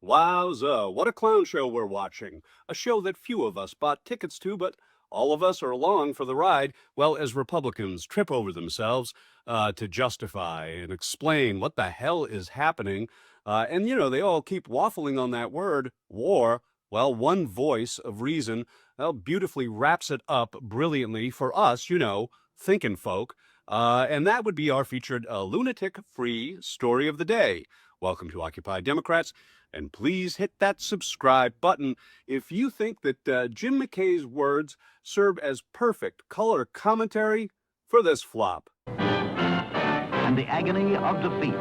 Wowza, what a clown show we're watching. A show that few of us bought tickets to, but all of us are along for the ride, well, as Republicans trip over themselves to justify and explain what the hell is happening. They all keep waffling on that word, war. Well, one voice of reason, well, beautifully wraps it up brilliantly for us, thinking folk. And that would be our featured lunatic-free story of the day. Welcome to Occupy Democrats. And please hit that subscribe button if you think that Jim McKay's words serve as perfect color commentary for this flop. And the agony of defeat.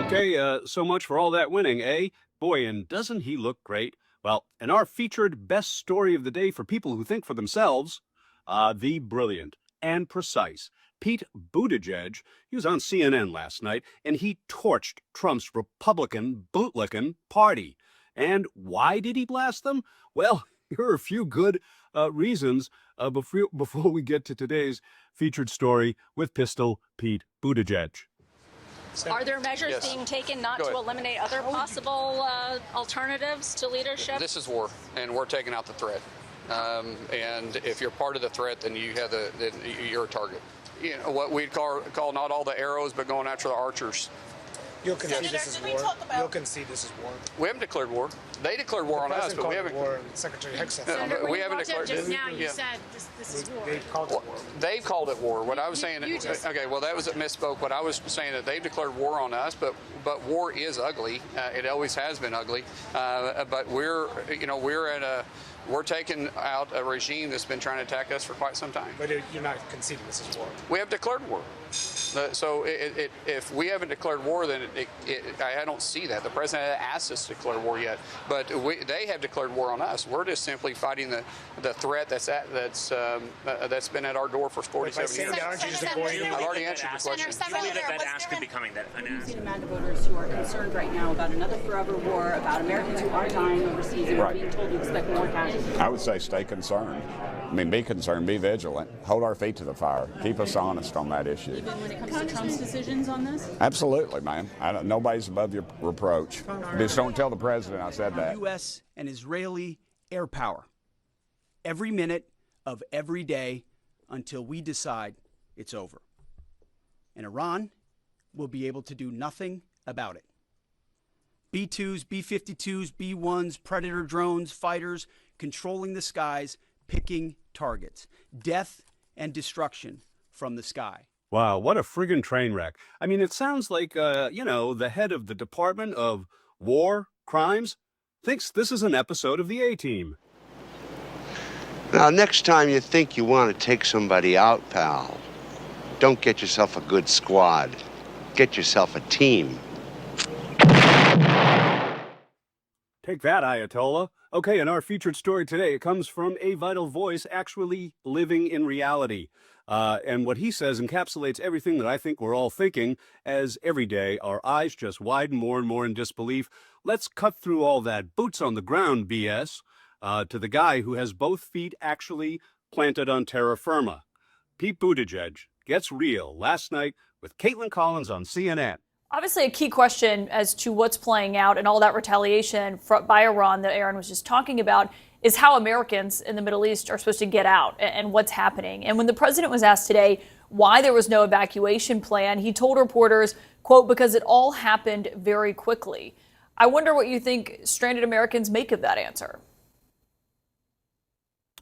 Okay, so much for all that winning, eh? Boy, and doesn't he look great? Well, in our featured best story of the day for people who think for themselves, the brilliant and precise Pete Buttigieg, he was on CNN last night, and he torched Trump's Republican bootlicking party. And why did he blast them? Well, here are a few good reasons before we get to today's featured story with Pistol Pete Buttigieg. Are there measures being taken not to eliminate other possible alternatives to leadership? This is war, and we're taking out the threat. And if you're part of the threat, then you're a target. You know what we'd call not all the arrows, but going after the archers. You'll concede this is war. You'll concede this is war. We haven't declared war. They declared war on us, but we haven't. War, Secretary Hicks said. Senator, we haven't declared. Just now, you said this is war. They've called it war. They've called it war. What I was saying. Okay, well that was a misspoke. What I was saying that they've declared war on us, but war is ugly. It always has been ugly. But we're taking out a regime that's been trying to attack us for quite some time. But you're not conceding this is war. We have declared war. So if we haven't declared war, then I don't see that. The president hasn't asked us to declare war yet, but they have declared war on us. We're just simply fighting the threat that's been at our door for 47 years. I've already answered your question. That ask could be coming. You've seen a amount of voters who are concerned right now about another forever war, about Americans who are dying overseas and are being told to expect more casualties. I would say stay concerned. I mean, be concerned, be vigilant, hold our feet to the fire, keep us honest on that issue. Even when it comes to Trump's decisions on this? Absolutely, man. Nobody's above your reproach. Just don't tell the president I said that. U.S. and Israeli air power every minute of every day until we decide it's over. And Iran will be able to do nothing about it. B-2s, B-52s, B-1s, Predator drones, fighters, controlling the skies, picking targets. Death and destruction from the sky. Wow, what a friggin' train wreck. I mean, it sounds like, the head of the Department of War Crimes thinks this is an episode of the A-Team. Now, next time you think you want to take somebody out, pal, don't get yourself a good squad. Get yourself a team. Take that, Ayatollah. Okay, in our featured story today, it comes from a vital voice actually living in reality. And what he says encapsulates everything that I think we're all thinking, as every day our eyes just widen more and more in disbelief. Let's cut through all that boots on the ground BS to the guy who has both feet actually planted on terra firma. Pete Buttigieg gets real last night with Caitlin Collins on CNN. Obviously, a key question as to what's playing out and all that retaliation by Iran that Aaron was just talking about is how Americans in the Middle East are supposed to get out and what's happening. And when the president was asked today why there was no evacuation plan, he told reporters, quote, because it all happened very quickly. I wonder what you think stranded Americans make of that answer.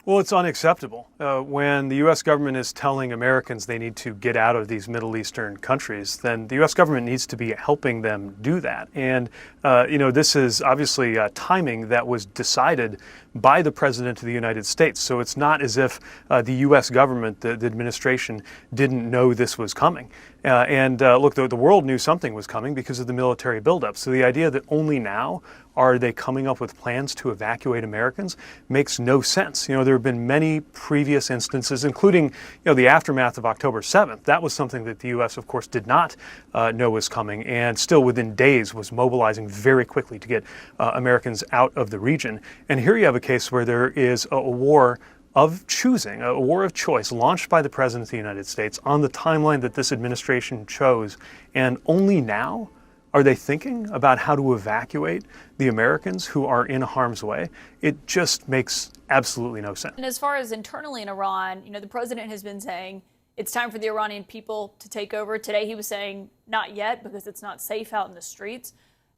Well, it's unacceptable. When the U.S. government is telling Americans they need to get out of these Middle Eastern countries, then the U.S. government needs to be helping them do that. And, this is obviously timing that was decided by the President of the United States. So it's not as if the U.S. government, the administration, didn't know this was coming. Look, the world knew something was coming because of the military buildup. So the idea that only now are they coming up with plans to evacuate Americans makes no sense. There have been many previous instances, including, the aftermath of October 7th. That was something that the U.S., of course, did not know was coming, and still within days was mobilizing very quickly to get Americans out of the region. And here you have a case where there is a war of choosing, a war of choice launched by the President of the United States on the timeline that this administration chose. And only now Are they thinking about how to evacuate the Americans who are in harm's way? It just makes absolutely no sense. And as far as internally in Iran, the president has been saying it's time for the Iranian people to take over. Today he was saying not yet because it's not safe out in the streets.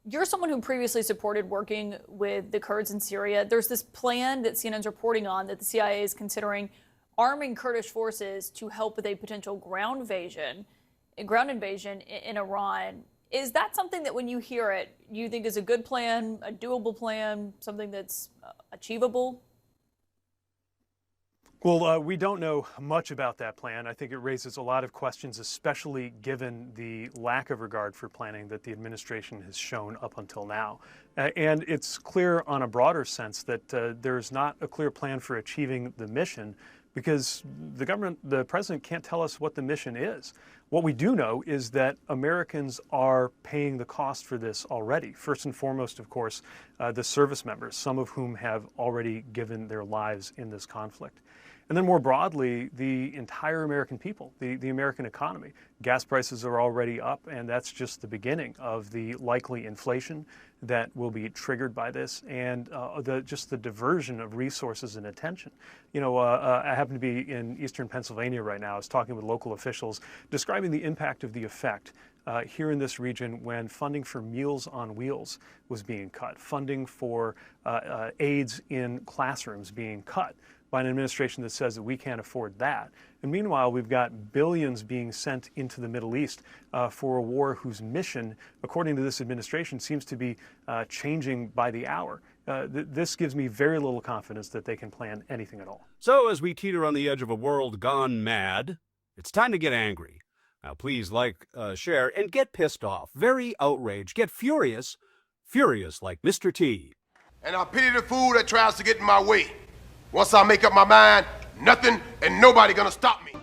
You're someone who previously supported working with the Kurds in Syria. There's this plan that CNN's reporting on that the CIA is considering arming Kurdish forces to help with a potential ground invasion in Iran. Is that something that when you hear it, you think is a good plan, a doable plan, something that's achievable? Well, we don't know much about that plan. I think it raises a lot of questions, especially given the lack of regard for planning that the administration has shown up until now. And it's clear on a broader sense that there's not a clear plan for achieving the mission because the president can't tell us what the mission is. What we do know is that Americans are paying the cost for this already. First and foremost, of course, the service members, some of whom have already given their lives in this conflict. And then more broadly, the entire American people, the American economy. Gas prices are already up, and that's just the beginning of the likely inflation that will be triggered by this, and just the diversion of resources and attention. I happen to be in eastern Pennsylvania right now. I was talking with local officials describing the impact of the effect here in this region when funding for Meals on Wheels was being cut, funding for aids in classrooms being cut by an administration that says that we can't afford that. And meanwhile, we've got billions being sent into the Middle East for a war whose mission, according to this administration, seems to be changing by the hour. This gives me very little confidence that they can plan anything at all. So as we teeter on the edge of a world gone mad, it's time to get angry. Now please like, share, and get pissed off, very outraged, get furious like Mr. T. And I pity the fool that tries to get in my way. Once I make up my mind, nothing and nobody gonna stop me.